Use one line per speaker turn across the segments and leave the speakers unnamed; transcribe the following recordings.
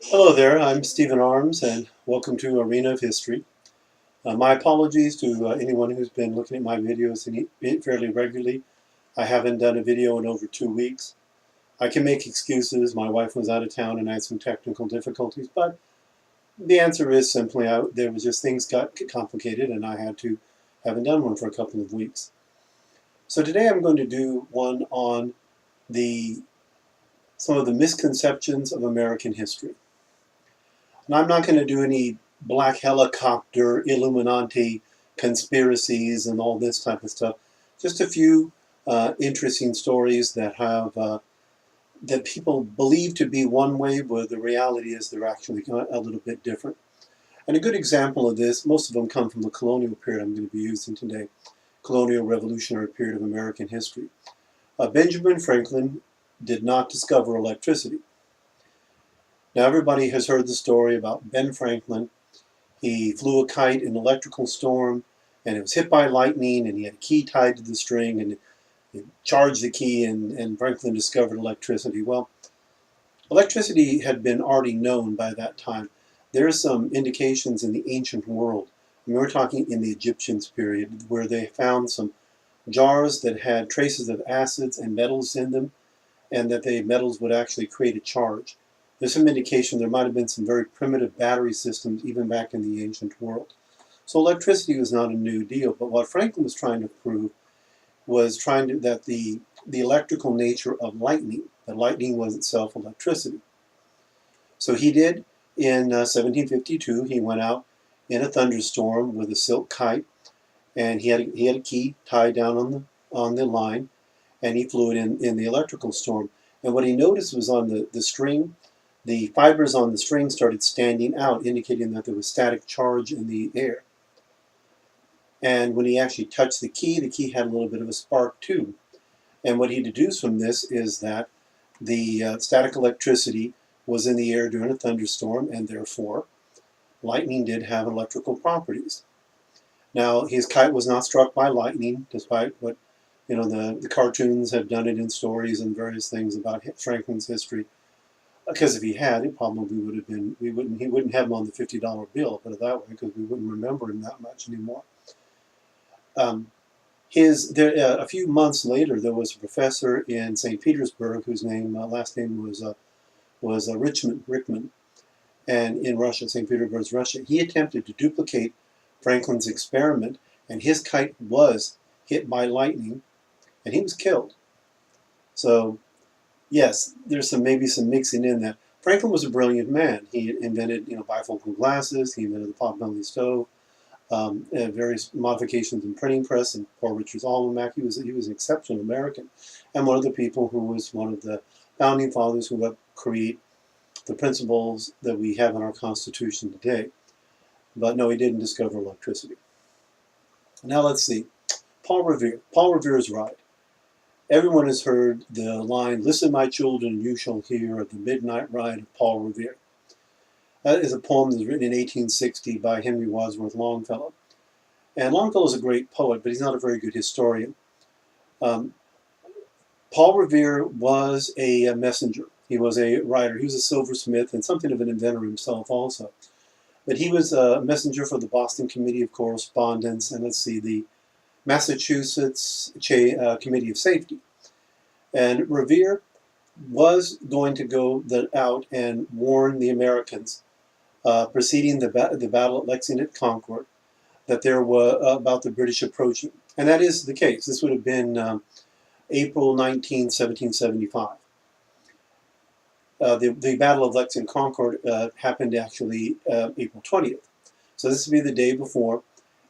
Hello there, I'm Stephen Arms, and welcome to Arena of History. My apologies to anyone who's been looking at my videos fairly regularly. I haven't done a video in over 2 weeks. I can make excuses. My wife was out of town and I had some technical difficulties, but the answer is simply there was just things got complicated and I haven't done one for a couple of weeks. So today I'm going to do one on some of the misconceptions of American history. And I'm not going to do any black helicopter, Illuminati conspiracies and all this type of stuff. Just a few interesting stories that that people believe to be one way, but the reality is they're actually a little bit different. And a good example of this, most of them come from the colonial period I'm going to be using today, colonial revolutionary period of American history. Benjamin Franklin did not discover electricity. Now everybody has heard the story about Ben Franklin. He flew a kite in an electrical storm and it was hit by lightning and he had a key tied to the string and he charged the key and Franklin discovered electricity. Well, electricity had been already known by that time. There are some indications in the ancient world, and we're talking in the Egyptians period, where they found some jars that had traces of acids and metals in them, and that the metals would actually create a charge. There's some indication there might have been some very primitive battery systems even back in the ancient world. So electricity was not a new deal, but what Franklin was trying to prove was that the electrical nature of lightning, that lightning was itself electricity. So he did in 1752, he went out in a thunderstorm with a silk kite, and he had a key tied down on the line, and he flew it in the electrical storm. And what he noticed was on the string, the fibers on the string started standing out, indicating that there was static charge in the air. And when he actually touched the key had a little bit of a spark too. And what he deduced from this is that the static electricity was in the air during a thunderstorm, and therefore lightning did have electrical properties. Now, his kite was not struck by lightning, despite what the cartoons have done it in stories and various things about Franklin's history. Because if he had, it probably would have been, he wouldn't have him on the $50 bill, put it that way, because we wouldn't remember him that much anymore. A few months later, there was a professor in St. Petersburg whose last name was Richmond Griffon, and in Russia, St. Petersburg, Russia. He attempted to duplicate Franklin's experiment, and his kite was hit by lightning, and he was killed. So, yes, there's maybe some mixing in that. Franklin was a brilliant man. He invented bifocal glasses. He invented the pot-bellied stove. Various modifications in printing press and Poor Richard's Almanac. He was an exceptional American, and one of the people who was one of the founding fathers who helped create the principles that we have in our Constitution today. But no, he didn't discover electricity. Now let's see. Paul Revere. Paul Revere is right. Everyone has heard the line, "Listen, my children, and you shall hear of the midnight ride of Paul Revere." That is a poem that was written in 1860 by Henry Wadsworth Longfellow. And Longfellow is a great poet, but he's not a very good historian. Paul Revere was a messenger. He was a writer. He was a silversmith and something of an inventor himself also. But he was a messenger for the Boston Committee of Correspondence and the Massachusetts Committee of Safety. And Revere was going to go out and warn the Americans preceding the Battle at Lexington Concord that there were about the British approaching. And that is the case. This would have been April 19, 1775. The Battle of Lexington Concord happened actually April 20th. So this would be the day before.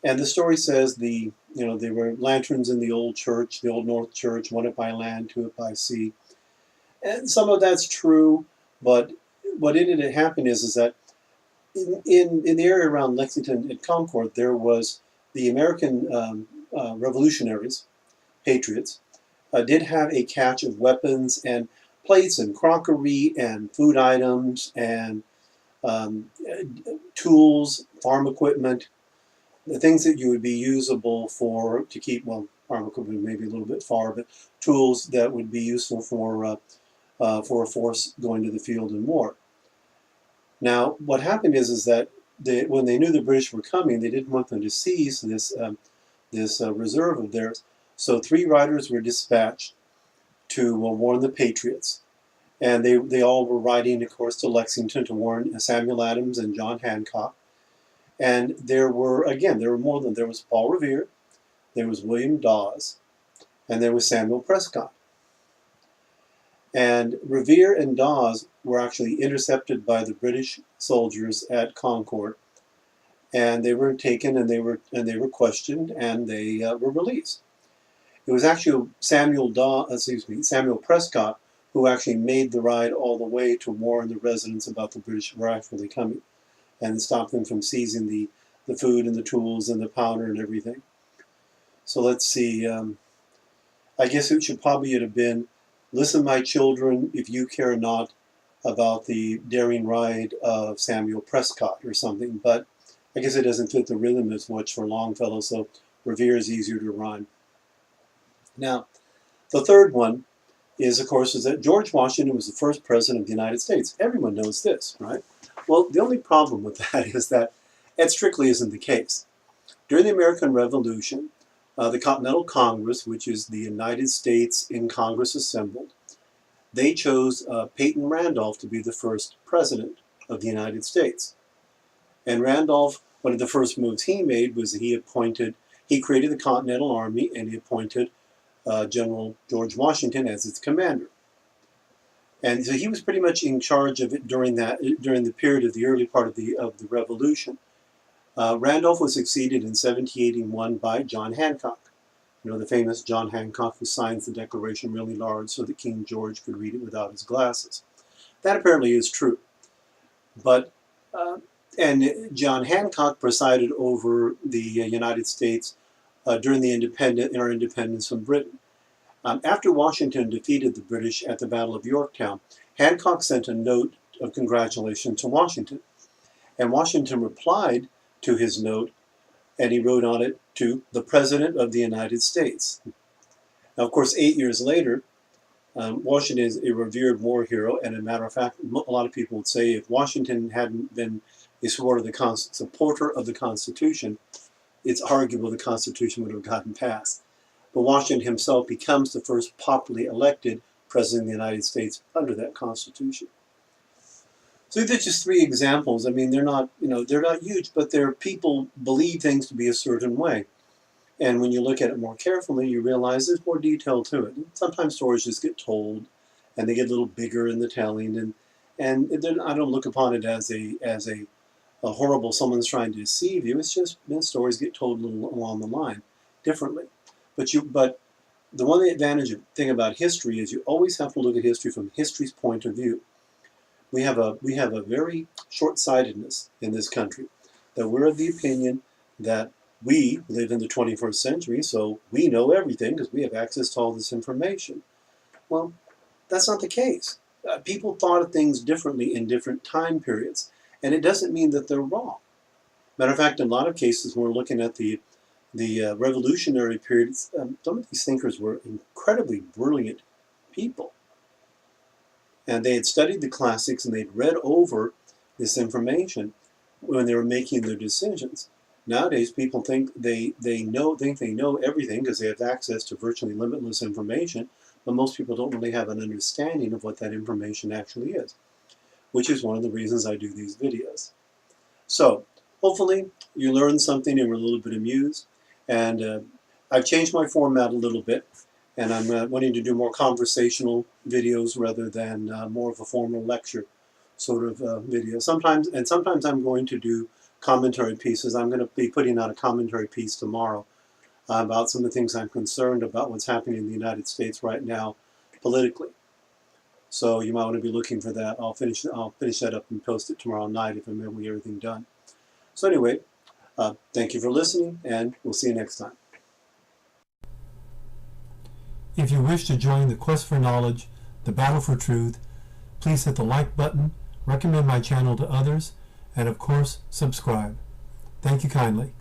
And the story says there were lanterns in the old church, the Old North Church, one it by land, two it by sea. And some of that's true, but what ended up happening is that in the area around Lexington and Concord, there was the American revolutionaries, patriots, did have a cache of weapons and plates and crockery and food items and tools, farm equipment, the things that you would be usable to keep, well, farm equipment maybe a little bit far, but tools that would be useful for for a force going to the field in war. Now, what happened is that when they knew the British were coming, they didn't want them to seize this reserve of theirs. So 3 riders were dispatched to warn the Patriots. And they all were riding, of course, to Lexington to warn Samuel Adams and John Hancock. And there were more than, there was Paul Revere, there was William Dawes, and there was Samuel Prescott. And Revere and Dawes were actually intercepted by the British soldiers at Concord, and they were taken and they were questioned, and they were released. It was actually Samuel Prescott who actually made the ride all the way to warn the residents about the British were actually coming, and stop them from seizing the food and the tools and the powder and everything. So let's see. I guess it should probably have been, "Listen, my children, if you care not about the daring ride of Samuel Prescott," or something. But I guess it doesn't fit the rhythm as much for Longfellow, so Revere is easier to rhyme. Now, the third one is, of course, is that George Washington was the first president of the United States. Everyone knows this, right? Well, the only problem with that is that it strictly isn't the case. During the American Revolution, the Continental Congress, which is the United States in Congress assembled, they chose Peyton Randolph to be the first president of the United States. And Randolph, one of the first moves he made was he created the Continental Army, and he appointed General George Washington as its commander. And so he was pretty much in charge of it during the period of the early part of the Revolution. Randolph was succeeded in 1781 by John Hancock. You know, the famous John Hancock, who signs the Declaration really large so that King George could read it without his glasses. That apparently is true. But, and John Hancock presided over the United States during our independence from Britain. After Washington defeated the British at the Battle of Yorktown, Hancock sent a note of congratulations to Washington. And Washington replied to his note, and he wrote on it, "To the President of the United States." Now, of course, 8 years later, Washington is a revered war hero, and as a matter of fact, a lot of people would say if Washington hadn't been a supporter of the Constitution, it's arguable the Constitution would have gotten passed. But Washington himself becomes the first popularly elected President of the United States under that Constitution. So these are just 3 examples. I mean, they're not huge, but people believe things to be a certain way. And when you look at it more carefully, you realize there's more detail to it. And sometimes stories just get told, and they get a little bigger in the telling. And then I don't look upon it as a horrible someone's trying to deceive you. It's just stories get told a little along the line differently. But the one thing about history is you always have to look at history from history's point of view. We have a very short-sightedness in this country, that we're of the opinion that we live in the 21st century, so we know everything because we have access to all this information. Well, that's not the case. People thought of things differently in different time periods, and it doesn't mean that they're wrong. Matter of fact, in a lot of cases, when we're looking at the revolutionary period, some of these thinkers were incredibly brilliant people. And they had studied the classics, and they'd read over this information when they were making their decisions. Nowadays, people think they know everything because they have access to virtually limitless information, but most people don't really have an understanding of what that information actually is, which is one of the reasons I do these videos. So, hopefully, you learned something and were a little bit amused. And I've changed my format a little bit, and I'm wanting to do more conversational videos rather than more of a formal lecture sort of video. Sometimes I'm going to do commentary pieces. I'm going to be putting out a commentary piece tomorrow about some of the things I'm concerned about what's happening in the United States right now politically. So you might want to be looking for that. I'll finish that up and post it tomorrow night if I'm able to get everything done. So anyway, thank you for listening, and we'll see you next time. If you wish to join the quest for knowledge, the battle for truth, please hit the like button, recommend my channel to others, and of course, subscribe. Thank you kindly.